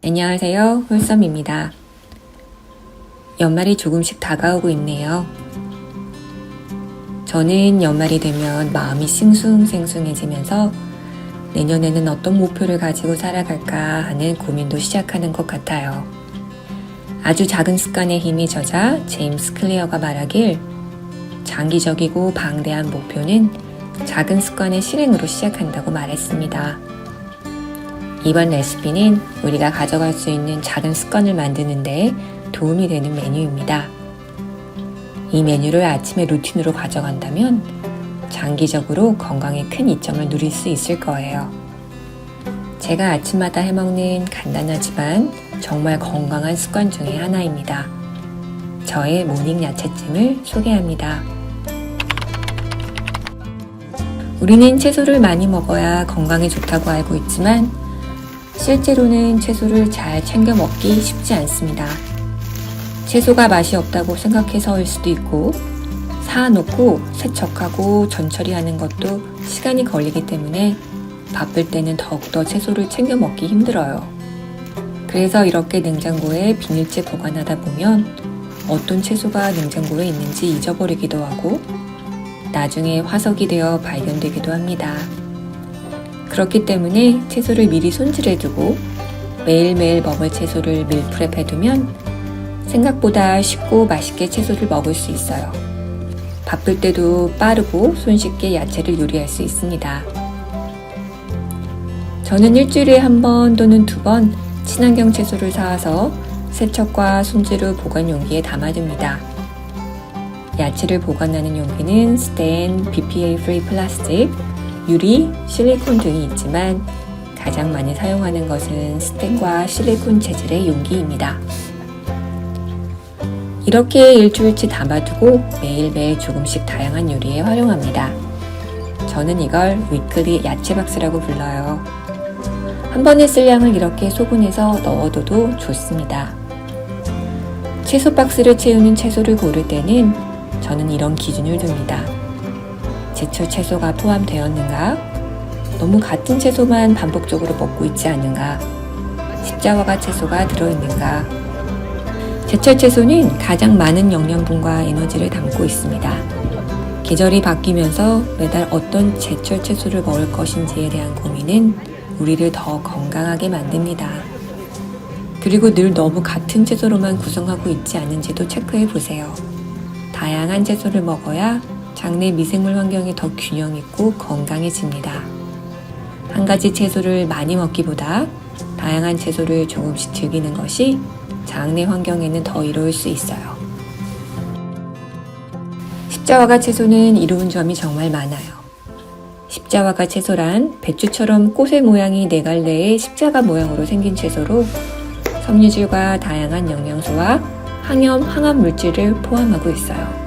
안녕하세요, 홀썸입니다. 연말이 조금씩 다가오고 있네요. 저는 연말이 되면 마음이 싱숭생숭해지면서 내년에는 어떤 목표를 가지고 살아갈까 하는 고민도 시작하는 것 같아요. 아주 작은 습관의 힘이 저자 제임스 클리어가 말하길 장기적이고 방대한 목표는 작은 습관의 실행으로 시작한다고 말했습니다. 이번 레시피는 우리가 가져갈 수 있는 작은 습관을 만드는 데 도움이 되는 메뉴입니다. 이 메뉴를 아침에 루틴으로 가져간다면 장기적으로 건강에 큰 이점을 누릴 수 있을 거예요. 제가 아침마다 해먹는 간단하지만 정말 건강한 습관 중에 하나입니다. 저의 모닝 야채찜을 소개합니다. 우리는 채소를 많이 먹어야 건강에 좋다고 알고 있지만 실제로는 채소를 잘 챙겨 먹기 쉽지 않습니다. 채소가 맛이 없다고 생각해서일 수도 있고 사놓고 세척하고 전처리하는 것도 시간이 걸리기 때문에 바쁠 때는 더욱더 채소를 챙겨 먹기 힘들어요. 그래서 이렇게 냉장고에 비닐째 보관하다 보면 어떤 채소가 냉장고에 있는지 잊어버리기도 하고 나중에 화석이 되어 발견되기도 합니다. 그렇기 때문에 채소를 미리 손질해두고 매일매일 먹을 채소를 밀프렙해두면 생각보다 쉽고 맛있게 채소를 먹을 수 있어요. 바쁠 때도 빠르고 손쉽게 야채를 요리할 수 있습니다. 저는 일주일에 한 번 또는 2번 친환경 채소를 사와서 세척과 손질 후 보관 용기에 담아둡니다. 야채를 보관하는 용기는 스텐, BPA 프리 플라스틱, 유리, 실리콘 등이 있지만 가장 많이 사용하는 것은 스텐과 실리콘 재질의 용기입니다. 이렇게 일주일치 담아두고 매일매일 조금씩 다양한 요리에 활용합니다. 저는 이걸 위클리 야채 박스라고 불러요. 한 번에 쓸 양을 이렇게 소분해서 넣어둬도 좋습니다. 채소 박스를 채우는 채소를 고를 때는 저는 이런 기준을 둡니다. 제철 채소가 포함되었는가? 너무 같은 채소만 반복적으로 먹고 있지 않는가? 십자화가 채소가 들어있는가? 제철 채소는 가장 많은 영양분과 에너지를 담고 있습니다. 계절이 바뀌면서 매달 어떤 제철 채소를 먹을 것인지에 대한 고민은 우리를 더 건강하게 만듭니다. 그리고 늘 너무 같은 채소로만 구성하고 있지 않은지도 체크해 보세요. 다양한 채소를 먹어야 장내 미생물 환경이 더 균형 있고 건강해집니다. 한 가지 채소를 많이 먹기보다 다양한 채소를 조금씩 즐기는 것이 장내 환경에는 더 이로울 수 있어요. 십자화가 채소는 이로운 점이 정말 많아요. 십자화가 채소란 배추처럼 꽃의 모양이 4갈래의 십자가 모양으로 생긴 채소로 섬유질과 다양한 영양소와 항염, 항암 물질을 포함하고 있어요.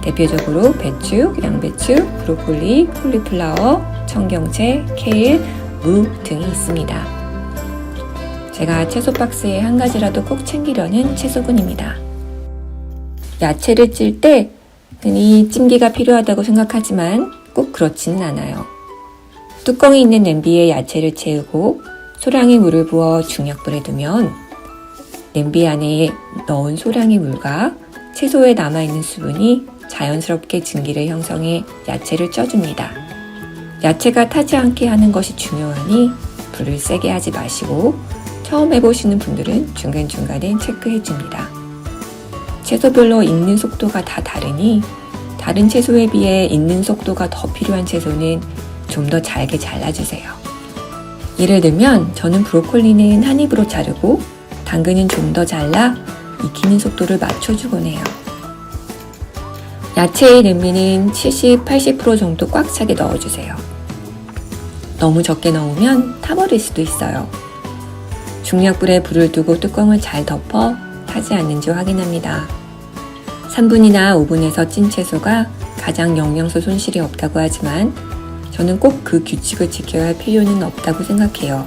대표적으로 배추, 양배추, 브로콜리, 콜리플라워, 청경채, 케일, 무 등이 있습니다. 제가 채소 박스에 한 가지라도 꼭 챙기려는 채소군입니다. 야채를 찔 때 흔히 찜기가 필요하다고 생각하지만 꼭 그렇지는 않아요. 뚜껑이 있는 냄비에 야채를 채우고 소량의 물을 부어 중약불에 두면 냄비 안에 넣은 소량의 물과 채소에 남아있는 수분이 자연스럽게 증기를 형성해 야채를 쪄줍니다. 야채가 타지 않게 하는 것이 중요하니 불을 세게 하지 마시고 처음 해보시는 분들은 중간중간에 체크해줍니다. 채소별로 익는 속도가 다 다르니 다른 채소에 비해 익는 속도가 더 필요한 채소는 좀 더 잘게 잘라주세요. 예를 들면 저는 브로콜리는 한 입으로 자르고 당근은 좀 더 잘라 익히는 속도를 맞춰주곤 해요. 야채의 냄비는 70, 80% 정도 꽉 차게 넣어주세요. 너무 적게 넣으면 타버릴 수도 있어요. 중약불에 불을 두고 뚜껑을 잘 덮어 타지 않는지 확인합니다. 3분이나 5분에서 찐 채소가 가장 영양소 손실이 없다고 하지만 저는 꼭 그 규칙을 지켜야 할 필요는 없다고 생각해요.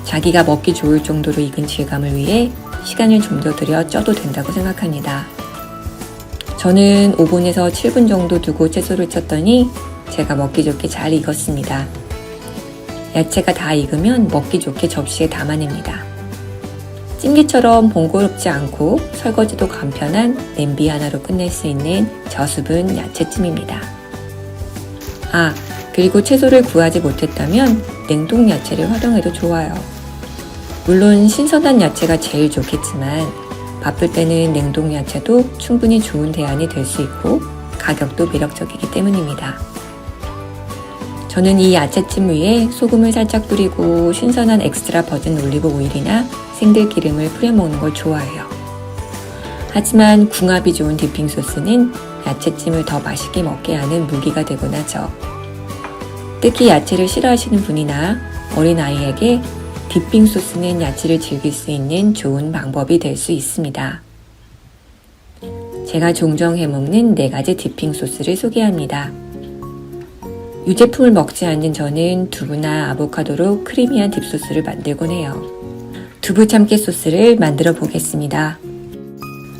자기가 먹기 좋을 정도로 익은 질감을 위해 시간을 좀 더 들여 쪄도 된다고 생각합니다. 저는 5분에서 7분 정도 두고 채소를 쪘더니 제가 먹기 좋게 잘 익었습니다. 야채가 다 익으면 먹기 좋게 접시에 담아냅니다. 찜기처럼 번거롭지 않고 설거지도 간편한 냄비 하나로 끝낼 수 있는 저수분 야채찜입니다. 그리고 채소를 구하지 못했다면 냉동 야채를 활용해도 좋아요. 물론 신선한 야채가 제일 좋겠지만 바쁠 때는 냉동 야채도 충분히 좋은 대안이 될 수 있고 가격도 매력적이기 때문입니다. 저는 이 야채찜 위에 소금을 살짝 뿌리고 신선한 엑스트라 버진 올리브 오일이나 생들기름을 뿌려 먹는 걸 좋아해요. 하지만 궁합이 좋은 디핑 소스는 야채찜을 더 맛있게 먹게 하는 무기가 되곤 하죠. 특히 야채를 싫어하시는 분이나 어린아이에게 디핑 소스는 야채를 즐길 수 있는 좋은 방법이 될 수 있습니다. 제가 종종 해먹는 4가지 디핑 소스를 소개합니다. 유제품을 먹지 않는 저는 두부나 아보카도로 크리미한 딥소스를 만들곤 해요. 두부 참깨 소스를 만들어 보겠습니다.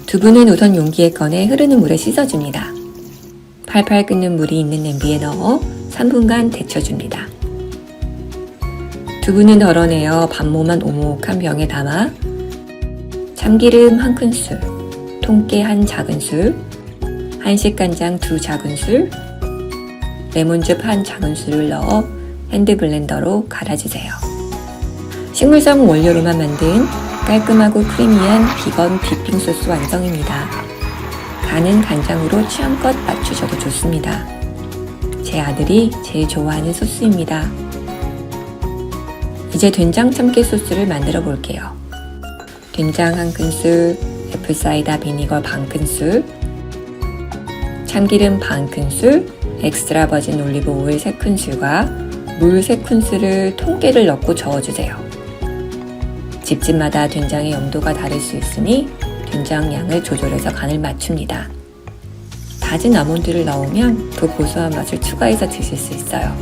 두부는 우선 용기에 꺼내 흐르는 물에 씻어줍니다. 팔팔 끓는 물이 있는 냄비에 넣어 3분간 데쳐줍니다. 두부는 덜어내어 반모만 오목한 병에 담아 참기름 1큰술, 통깨 1작은술, 한식간장 2작은술, 레몬즙 1작은술을 넣어 핸드블렌더로 갈아주세요. 식물성 원료로만 만든 깔끔하고 크리미한 비건 디핑 소스 완성입니다. 간은 간장으로 취향껏 맞추셔도 좋습니다. 제 아들이 제일 좋아하는 소스입니다. 이제 된장 참깨 소스를 만들어 볼게요. 된장 1큰술, 애플사이다 비니거 반큰술, 참기름 반큰술, 엑스트라 버진 올리브 오일 3큰술과 물 3큰술을 통깨를 넣고 저어주세요. 집집마다 된장의 염도가 다를 수 있으니 된장 양을 조절해서 간을 맞춥니다. 다진 아몬드를 넣으면 더 고소한 맛을 추가해서 드실 수 있어요.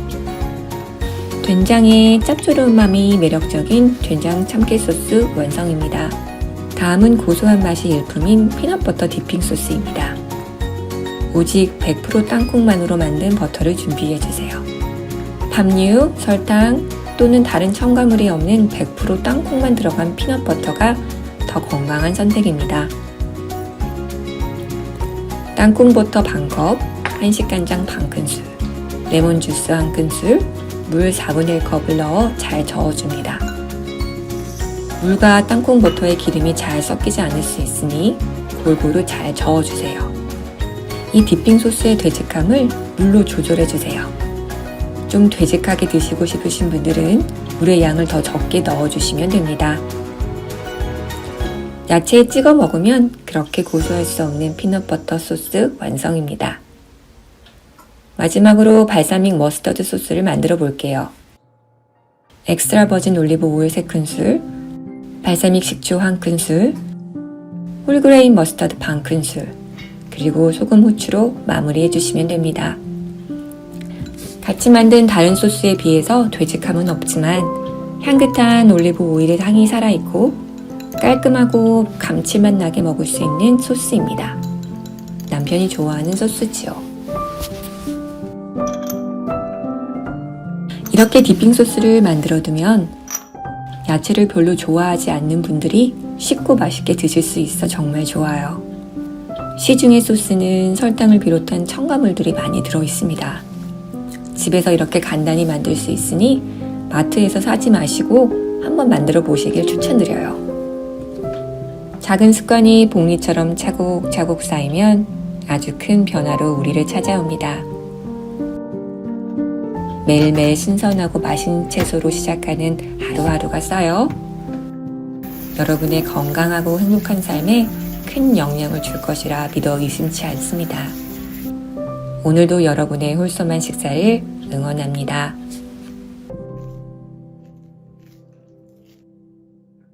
된장의 짭조름한 맛이 매력적인 된장 참깨 소스 완성입니다. 다음은 고소한 맛이 일품인 피넛버터 디핑 소스입니다. 오직 100% 땅콩만으로 만든 버터를 준비해주세요. 팜유, 설탕 또는 다른 첨가물이 없는 100% 땅콩만 들어간 피넛버터가 더 건강한 선택입니다. 땅콩버터 반컵, 한식간장 반큰술, 레몬주스 1큰술, 물 4분의 1컵을 넣어 잘 저어줍니다. 물과 땅콩버터의 기름이 잘 섞이지 않을 수 있으니 골고루 잘 저어주세요. 이 디핑 소스의 되직함을 물로 조절해주세요. 좀 되직하게 드시고 싶으신 분들은 물의 양을 더 적게 넣어주시면 됩니다. 야채에 찍어 먹으면 그렇게 고소할 수 없는 피넛버터 소스 완성입니다. 마지막으로 발사믹 머스터드 소스를 만들어 볼게요. 엑스트라 버진 올리브 오일 3큰술, 발사믹 식초 1큰술, 홀그레인 머스터드 반큰술, 그리고 소금 후추로 마무리해 주시면 됩니다. 같이 만든 다른 소스에 비해서 되직함은 없지만 향긋한 올리브 오일의 향이 살아있고 깔끔하고 감칠맛 나게 먹을 수 있는 소스입니다. 남편이 좋아하는 소스지요. 이렇게 디핑 소스를 만들어두면 야채를 별로 좋아하지 않는 분들이 쉽고 맛있게 드실 수 있어 정말 좋아요. 시중의 소스는 설탕을 비롯한 첨가물들이 많이 들어있습니다. 집에서 이렇게 간단히 만들 수 있으니 마트에서 사지 마시고 한번 만들어 보시길 추천드려요. 작은 습관이 복리처럼 차곡차곡 쌓이면 아주 큰 변화로 우리를 찾아옵니다. 매일매일 신선하고 맛있는 채소로 시작하는 하루하루가 쌓여 여러분의 건강하고 행복한 삶에 큰 영향을 줄 것이라 믿어 의심치 않습니다. 오늘도 여러분의 홀섬한 식사를 응원합니다.